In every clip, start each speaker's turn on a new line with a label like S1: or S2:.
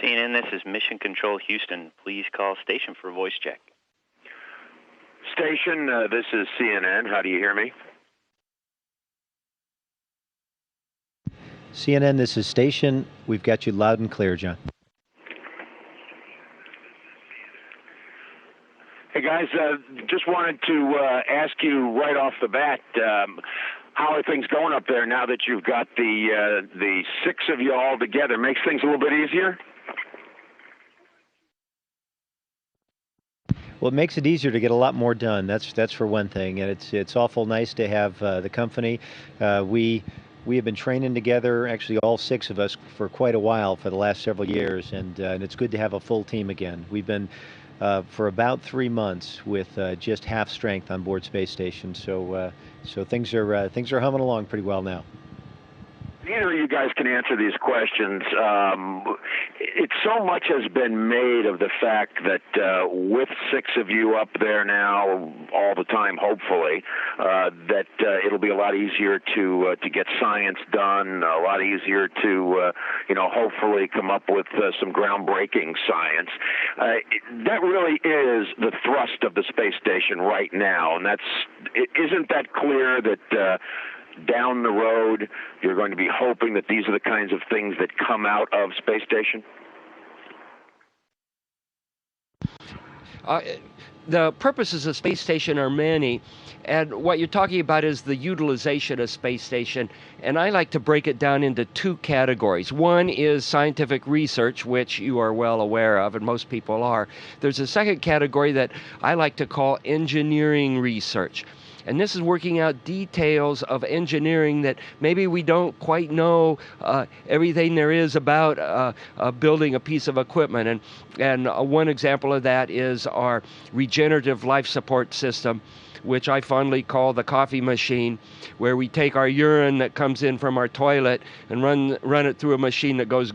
S1: CNN, this is Mission Control Houston. Please call station for voice check.
S2: Station, this is CNN. How do you hear me?
S3: CNN, this is Station. We've got you loud and clear, John.
S2: Hey, guys, just wanted to ask you right off the bat, how are things going up there now that you've got the six of you all together? Makes things a little bit easier?
S3: Well, it makes it easier to get a lot more done. That's for one thing, and it's awful nice to have the company. We have been training together, actually all six of us, for quite a while for the last several years, and it's good to have a full team again. We've been for about 3 months with just half strength on board Space Station, so things are humming along pretty well now.
S2: Neither of you guys can answer these questions. So much has been made of the fact that with six of you up there now, all the time, hopefully, that it'll be a lot easier to get science done, a lot easier to hopefully come up with some groundbreaking science. That really is the thrust of the space station right now, and isn't that clear that down the road, you're going to be hoping that these are the kinds of things that come out of Space Station?
S4: The purposes of Space Station are many, and what you're talking about is the utilization of Space Station, and I like to break it down into two categories. One is scientific research, which you are well aware of, and most people are. There's a second category that I like to call engineering research. And this is working out details of engineering that maybe we don't quite know everything there is about building a piece of equipment. And one example of that is our regenerative life support system, which I fondly call the coffee machine, where we take our urine that comes in from our toilet and run it through a machine that goes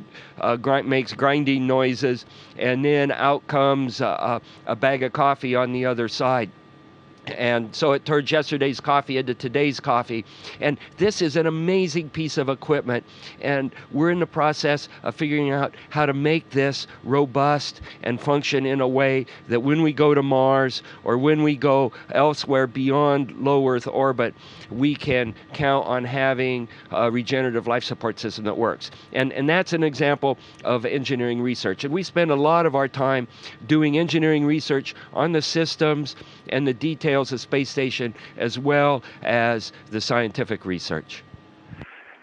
S4: makes grinding noises, and then out comes a bag of coffee on the other side. And so it turns yesterday's coffee into today's coffee. And this is an amazing piece of equipment. And we're in the process of figuring out how to make this robust and function in a way that when we go to Mars or when we go elsewhere beyond low Earth orbit, we can count on having a regenerative life support system that works. And that's an example of engineering research. And we spend a lot of our time doing engineering research on the systems and the details of Space Station, as well as the scientific research.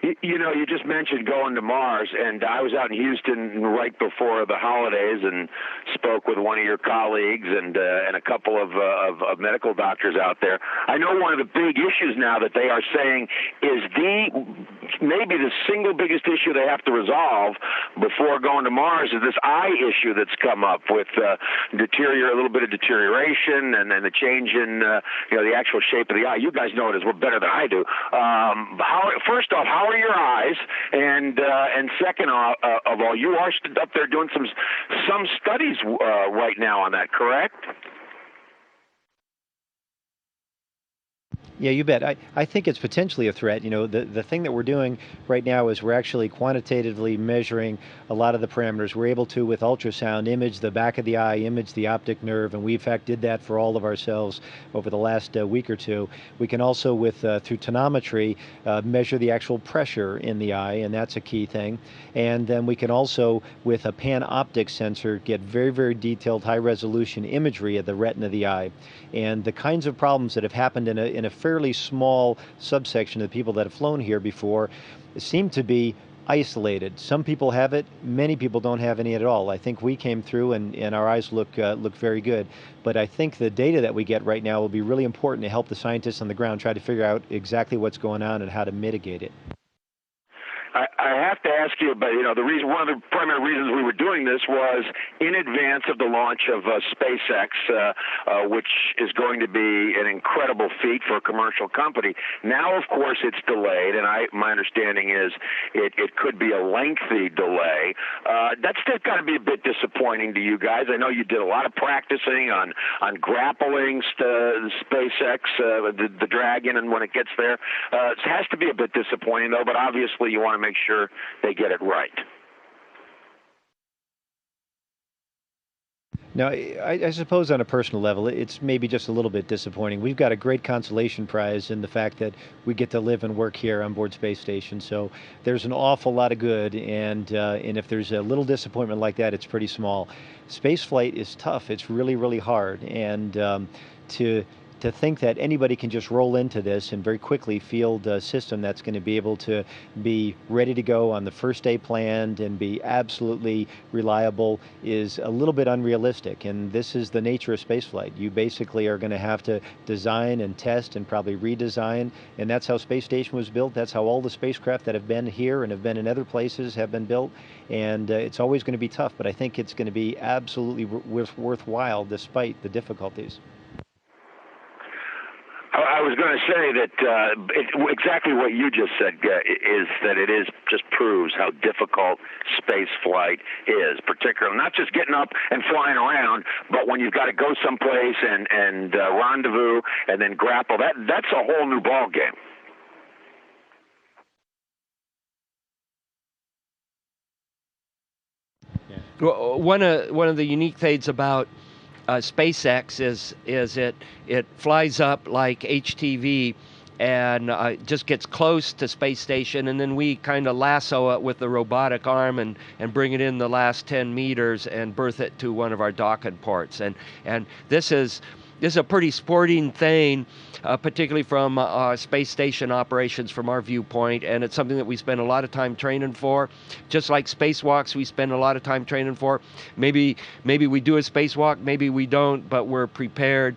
S2: You just mentioned going to Mars, and I was out in Houston right before the holidays and spoke with one of your colleagues and a couple of medical doctors out there. I know one of the big issues now that they are saying is maybe the single biggest issue they have to resolve before going to Mars is this eye issue that's come up with a little bit of deterioration and then the change in the actual shape of the eye. You guys know it as well better than I do. First off, how are your eyes? And second of all, you are up there doing some studies right now on that, correct?
S3: Yeah, you bet. I think it's potentially a threat. The thing that we're doing right now is we're actually quantitatively measuring a lot of the parameters. We're able to, with ultrasound, image the back of the eye, image the optic nerve, and we, in fact, did that for all of ourselves over the last week or two. We can also, through tonometry, measure the actual pressure in the eye, and that's a key thing. And then we can also, with a panoptic sensor, get very, very detailed, high-resolution imagery of the retina of the eye. And the kinds of problems that have happened in a fairly small subsection of the people that have flown here before seem to be isolated. Some people have it, many people don't have any at all. I think we came through and our eyes look very good. But I think the data that we get right now will be really important to help the scientists on the ground try to figure out exactly what's going on and how to mitigate it.
S2: I have to ask you about, one of the primary reasons we were doing this was in advance of the launch of SpaceX, which is going to be an incredible feat for a commercial company. Now, of course, it's delayed, and my understanding is it could be a lengthy delay. That's still got to be a bit disappointing to you guys. I know you did a lot of practicing on grappling SpaceX, the Dragon, and when it gets there. It has to be a bit disappointing, though, but obviously you want to make sure they get it right.
S3: Now, I suppose on a personal level, it's maybe just a little bit disappointing. We've got a great consolation prize in the fact that we get to live and work here on board space station. So there's an awful lot of good, and if there's a little disappointment like that, it's pretty small. Space flight is tough. It's really, really hard, and to to think that anybody can just roll into this and very quickly field a system that's going to be able to be ready to go on the first day planned and be absolutely reliable is a little bit unrealistic. And this is the nature of spaceflight. You basically are going to have to design and test and probably redesign, and that's how Space Station was built. That's how all the spacecraft that have been here and have been in other places have been built. And it's always going to be tough, but I think it's going to be absolutely worthwhile despite the difficulties.
S2: I was going to say that exactly what you just said is that it just proves how difficult space flight is, particularly not just getting up and flying around, but when you've got to go someplace and rendezvous and then grapple. That's a whole new ball game.
S4: Well, one of the unique things about SpaceX is it flies up like HTV and just gets close to space station, and then we kind of lasso it with the robotic arm and bring it in the last 10 meters and berth it to one of our docking ports. And this is a pretty sporting thing, particularly from space station operations from our viewpoint, and it's something that we spend a lot of time training for. Just like spacewalks, we spend a lot of time training for. Maybe we do a spacewalk, maybe we don't, but we're prepared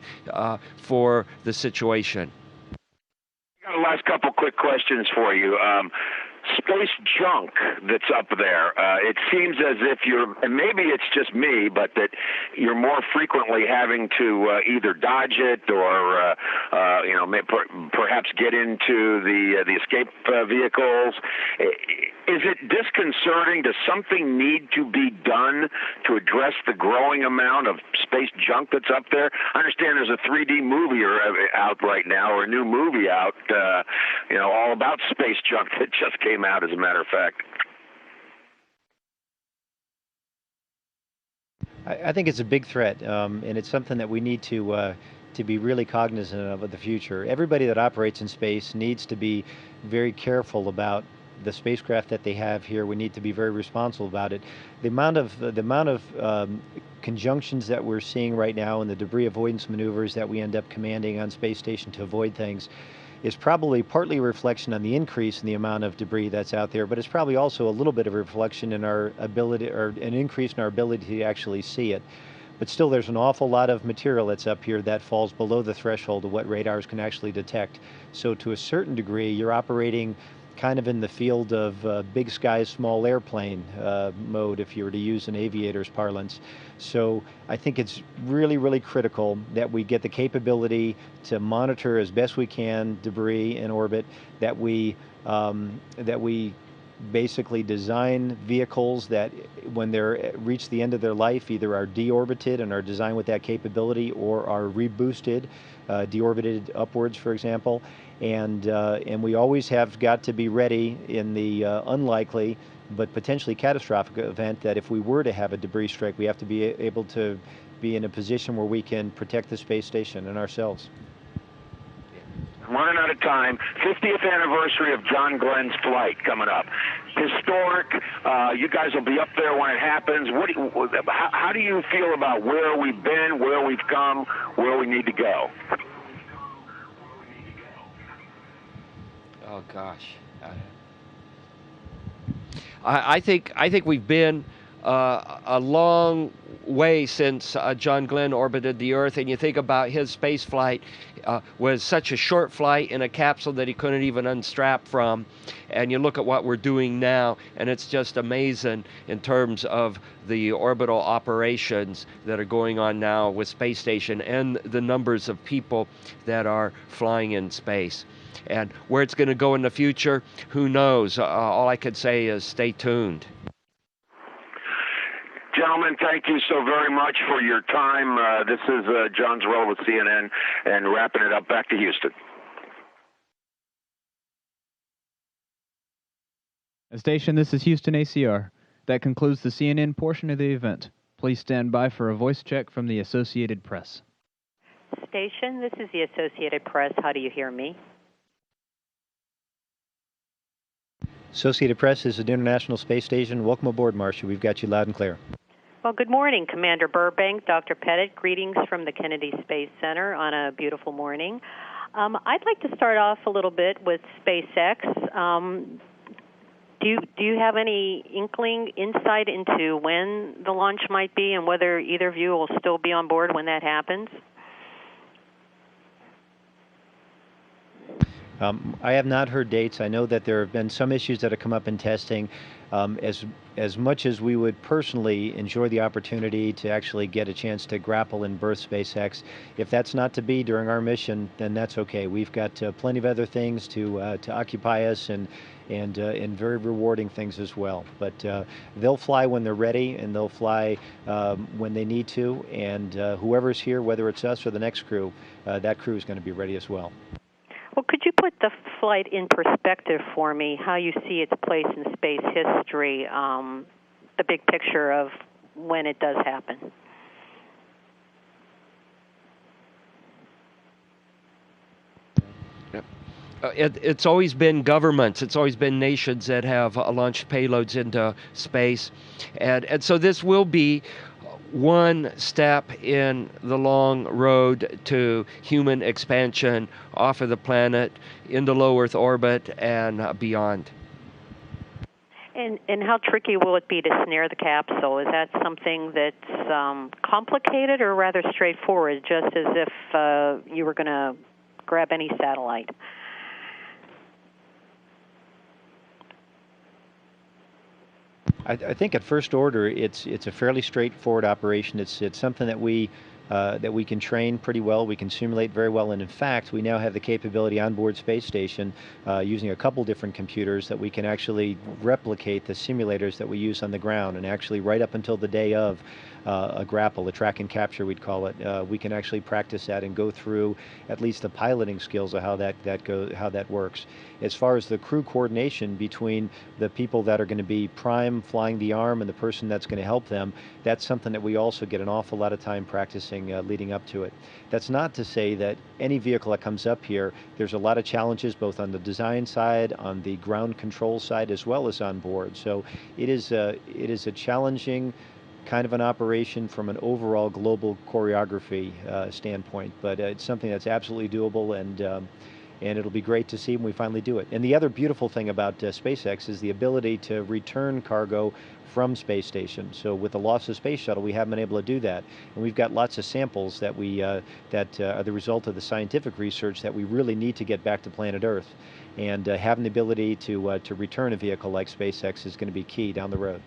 S4: for the situation.
S2: I got a last couple quick questions for you. Space junk that's up there, it seems as if and maybe it's just me, but that you're more frequently having to either dodge it or, perhaps get into the escape vehicles. Is it disconcerting? Does something need to be done to address the growing amount of space junk that's up there? I understand there's a 3D movie out right now, or a new movie out, all about space junk that just came out, as a matter of fact.
S3: I think it's a big threat, and it's something that we need to be really cognizant of in the future. Everybody that operates in space needs to be very careful about the spacecraft that they have here. We need to be very responsible about it. The amount of conjunctions that we're seeing right now and the debris avoidance maneuvers that we end up commanding on space station to avoid things is probably partly a reflection on the increase in the amount of debris that's out there, but it's probably also a little bit of a reflection in our ability, or an increase in our ability to actually see it. But still, there's an awful lot of material that's up here that falls below the threshold of what radars can actually detect. So to a certain degree, you're operating kind of in the field of big sky, small airplane mode, if you were to use an aviator's parlance. So I think it's really, really critical that we get the capability to monitor as best we can debris in orbit, that we basically design vehicles that when they're reach the end of their life either are deorbited and are designed with that capability, or are reboosted, deorbited upwards, for example. And we always have got to be ready in the unlikely but potentially catastrophic event that if we were to have a debris strike, we have to be able to be in a position where we can protect the space station and ourselves.
S2: Running out of time. 50th anniversary of John Glenn's flight coming up. Historic. You guys will be up there when it happens. How do you feel about where we've been, where we've come, where we need to go?
S4: Oh gosh, I think we've been a long way since John Glenn orbited the Earth, and you think about his space flight was such a short flight in a capsule that he couldn't even unstrap from, and you look at what we're doing now, and it's just amazing in terms of the orbital operations that are going on now with Space Station and the numbers of people that are flying in space. And where it's going to go in the future, who knows? All I could say is stay tuned.
S2: Gentlemen, thank you so very much for your time. This is John Zarrella with CNN, and wrapping it up. Back to Houston.
S5: Station, this is Houston ACR. That concludes the CNN portion of the event. Please stand by for a voice check from the Associated Press.
S6: Station, this is the Associated Press. How do you hear me?
S3: Associated Press is at International Space Station. Welcome aboard, Marcia. We've got you loud and clear.
S6: Well, good morning, Commander Burbank, Dr. Pettit. Greetings from the Kennedy Space Center on a beautiful morning. I'd like to start off a little bit with SpaceX. Do you have any insight into when the launch might be and whether either of you will still be on board when that happens?
S3: I have not heard dates. I know that there have been some issues that have come up in testing. As much as we would personally enjoy the opportunity to actually get a chance to grapple and birth SpaceX, if that's not to be during our mission, then that's okay. We've got plenty of other things to occupy us and very rewarding things as well. But they'll fly when they're ready, and they'll fly when they need to. And whoever's here, whether it's us or the next crew, that crew is going to be ready as well.
S6: Well, could you put the flight in perspective for me, how you see its place in space history, the big picture of when it does happen?
S4: It's always been governments, it's always been nations that have launched payloads into space. And so this will be one step in the long road to human expansion off of the planet, into low Earth orbit, and beyond.
S6: And how tricky will it be to snare the capsule? Is that something that's complicated or rather straightforward, just as if you were going to grab any satellite?
S3: I think at first order, it's a fairly straightforward operation. It's something that we can train pretty well. We can simulate very well, and in fact, we now have the capability on board Space Station using a couple different computers that we can actually replicate the simulators that we use on the ground, and actually right up until the day of a grapple, a track and capture, we'd call it. We can actually practice that and go through at least the piloting skills of how that works. As far as the crew coordination between the people that are going to be prime flying the arm and the person that's going to help them, that's something that we also get an awful lot of time practicing leading up to it. That's not to say that any vehicle that comes up here, there's a lot of challenges both on the design side, on the ground control side, as well as on board. So it is a challenging kind of an operation from an overall global choreography standpoint, but it's something that's absolutely doable, and it'll be great to see when we finally do it. And the other beautiful thing about SpaceX is the ability to return cargo from Space Station. So with the loss of Space Shuttle, we haven't been able to do that, and we've got lots of samples that that are the result of the scientific research that we really need to get back to planet Earth. And having the ability to return a vehicle like SpaceX is going to be key down the road.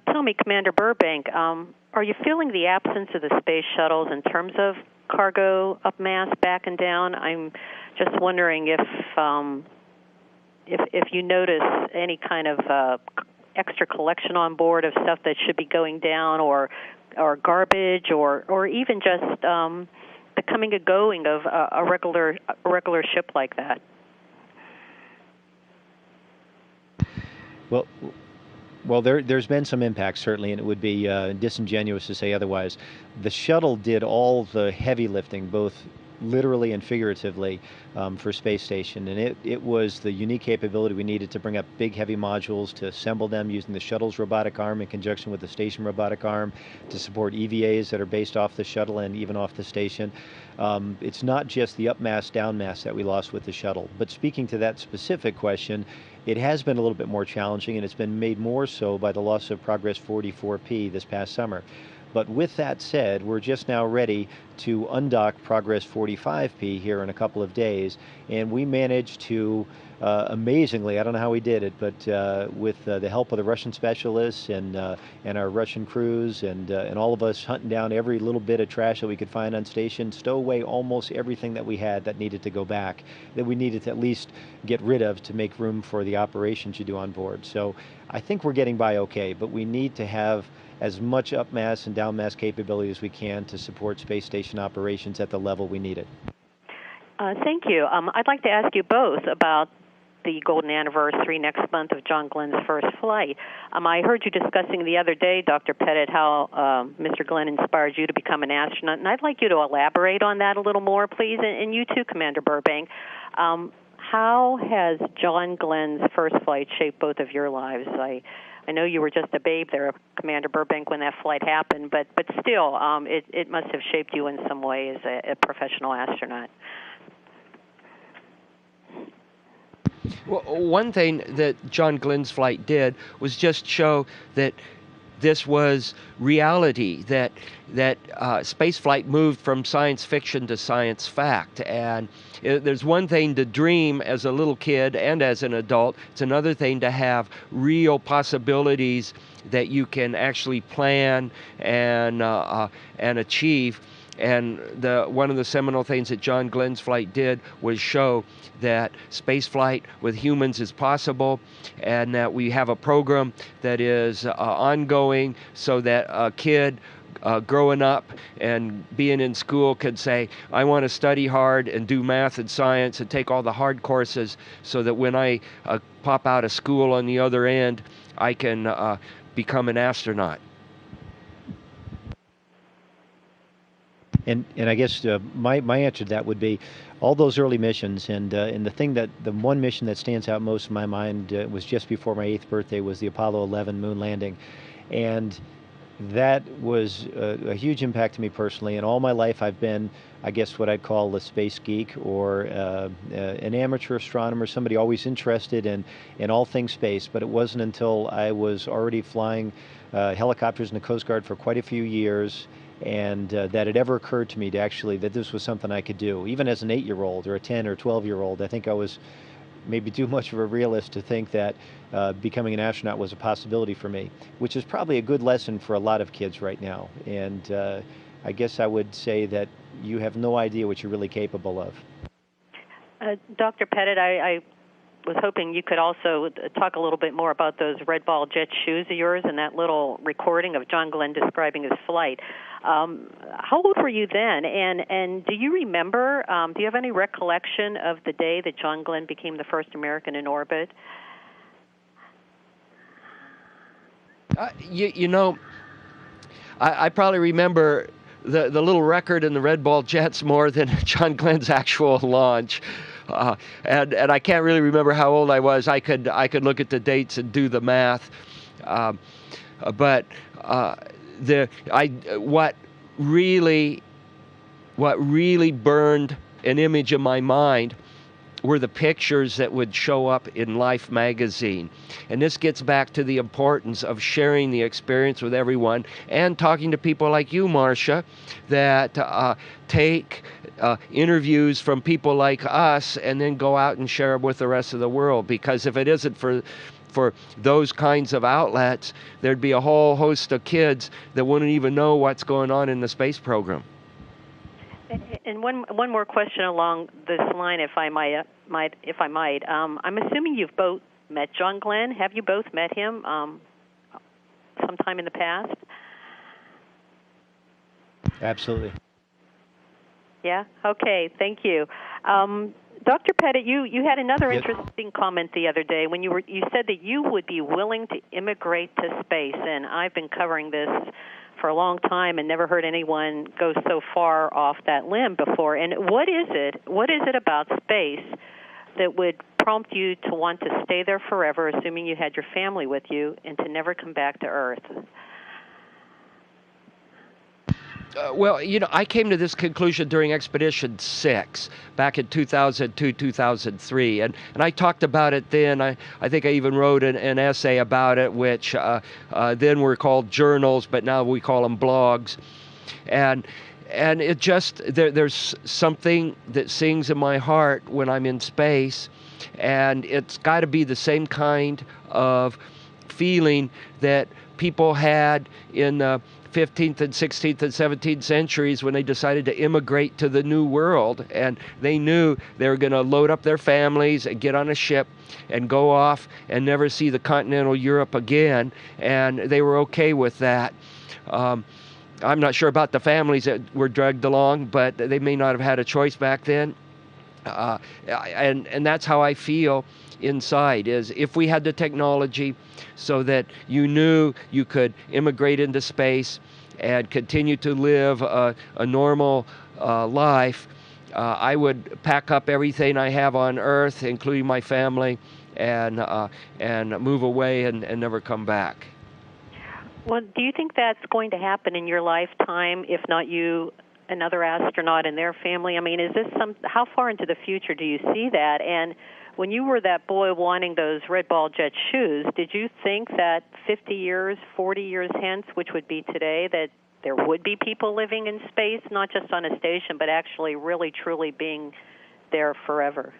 S6: Tell me, Commander Burbank, are you feeling the absence of the space shuttles in terms of cargo up mass, back and down? I'm just wondering if you notice any kind of extra collection on board of stuff that should be going down, or garbage, or even just the coming and going of a regular ship like that.
S3: Well, there's been some impact, certainly, and it would be disingenuous to say otherwise. The shuttle did all the heavy lifting, both literally and figuratively, for Space Station, and it was the unique capability we needed to bring up big, heavy modules, to assemble them using the shuttle's robotic arm in conjunction with the station robotic arm, to support EVAs that are based off the shuttle and even off the station. It's not just the up mass, down mass that we lost with the shuttle, but speaking to that specific question, it has been a little bit more challenging, and it's been made more so by the loss of Progress 44P this past summer. But with that said, we're just now ready to undock Progress 45P here in a couple of days, and we managed to, amazingly, I don't know how we did it, but with the help of the Russian specialists and our Russian crews and all of us hunting down every little bit of trash that we could find on station, stow away almost everything that we had that needed to go back, that we needed to at least get rid of to make room for the operations you do on board. So I think we're getting by okay, but we need to have as much up mass and down mass capability as we can to support space station operations at the level we need it.
S6: Thank you. I'd like to ask you both about the golden anniversary next month of John Glenn's first flight. I heard you discussing the other day, Dr. Pettit, how Mr. Glenn inspired you to become an astronaut, and I'd like you to elaborate on that a little more, please, and you too, Commander Burbank. How has John Glenn's first flight shaped both of your lives? I know you were just a babe there, Commander Burbank, when that flight happened, but still, it must have shaped you in some way as a professional astronaut.
S4: Well, one thing that John Glenn's flight did was just show that this was reality, that space flight moved from science fiction to science fact. And there's one thing to dream as a little kid and as an adult. It's another thing to have real possibilities that you can actually plan and achieve. And one of the seminal things that John Glenn's flight did was show that space flight with humans is possible, and that we have a program that is ongoing, so that a kid growing up and being in school could say, I want to study hard and do math and science and take all the hard courses, so that when I pop out of school on the other end, I can become an astronaut.
S3: And I guess my answer to that would be all those early missions, and the one mission that stands out most in my mind was just before my 8th birthday, was the Apollo 11 moon landing, and that was a huge impact to me personally. And all my life I've been, I guess, what I'd call a space geek, or an amateur astronomer, somebody always interested in all things space. But it wasn't until I was already flying helicopters in the Coast Guard for quite a few years, and that it ever occurred to me to actually that this was something I could do. Even as an 8-year-old or a 10 or 12-year-old, I think I was maybe too much of a realist to think that becoming an astronaut was a possibility for me, which is probably a good lesson for a lot of kids right now. And I guess I would say that you have no idea what you're really capable of.
S6: Dr. Pettit, I was hoping you could also talk a little bit more about those red ball jet shoes of yours and that little recording of John Glenn describing his flight. How old were you then? And do you remember, do you have any recollection of the day that John Glenn became the first American in orbit?
S4: I probably remember the little record in the red ball jets more than John Glenn's actual launch. And I can't really remember how old I was. I could look at the dates and do the math, but what really burned an image in my mind were the pictures that would show up in Life magazine. And this gets back to the importance of sharing the experience with everyone and talking to people like you, Marcia, that take interviews from people like us and then go out and share them with the rest of the world. Because if it isn't for those kinds of outlets, there'd be a whole host of kids that wouldn't even know what's going on in the space program.
S6: And one more question along this line, if I might. I'm assuming you've both met John Glenn. Have you both met him sometime in the past?
S3: Absolutely.
S6: Yeah? Okay, thank you. Dr. Pettit, you had another interesting comment the other day when you said that you would be willing to immigrate to space, and I've been covering this for a long time and never heard anyone go so far off that limb before. And what is it about space that would prompt you to want to stay there forever, assuming you had your family with you, and to never come back to Earth?
S4: Well, I came to this conclusion during Expedition 6 back in 2002, 2003, and I talked about it then. I think I even wrote an essay about it, which then were called journals, but now we call them blogs. And it just, there's something that sings in my heart when I'm in space, and it's got to be the same kind of feeling that people had in the 15th and 16th and 17th centuries when they decided to immigrate to the New World, and they knew they were going to load up their families and get on a ship and go off and never see the continental Europe again, and they were okay with that. I'm not sure about the families that were dragged along, but they may not have had a choice back then. And that's how I feel inside, is if we had the technology so that you knew you could immigrate into space and continue to live a normal life, I would pack up everything I have on Earth, including my family, and move away and never come back.
S6: Well, do you think that's going to happen in your lifetime, if not you, another astronaut and their family? I mean, is this how far into the future do you see that? And when you were that boy wanting those red ball jet shoes, did you think that 50 years, 40 years hence, which would be today, that there would be people living in space, not just on a station, but actually really, truly being there forever?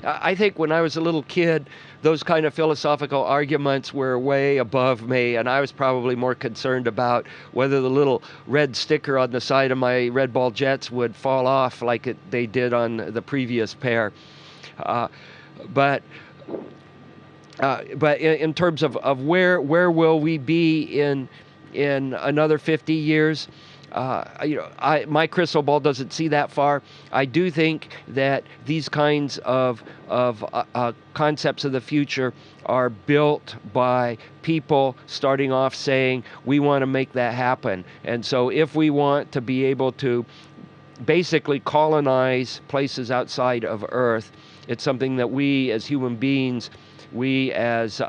S4: I think when I was a little kid, those kind of philosophical arguments were way above me, and I was probably more concerned about whether the little red sticker on the side of my red ball jets would fall off like they did on the previous pair. But in terms of where will we be in another 50 years, my crystal ball doesn't see that far. I do think that these kinds of concepts of the future are built by people starting off saying, we want to make that happen. And so if we want to be able to basically colonize places outside of Earth, it's something that we as human beings, we as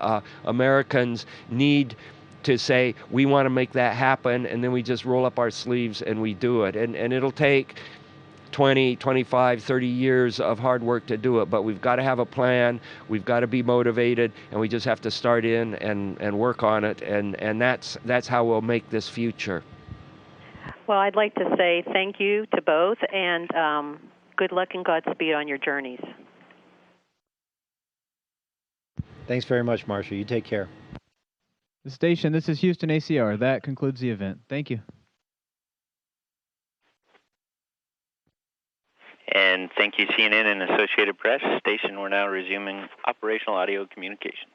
S4: Americans need to say, we want to make that happen, and then we just roll up our sleeves and we do it. And it'll take 20, 25, 30 years of hard work to do it, but we've got to have a plan, we've got to be motivated, and we just have to start in and work on it, and that's how we'll make this future.
S6: Well, I'd like to say thank you to both, and good luck and Godspeed on your journeys.
S3: Thanks very much, Marcia. You take care.
S5: The station, this is Houston ACR. That concludes the event. Thank you.
S1: And thank you, CNN and Associated Press. Station, we're now resuming operational audio communications.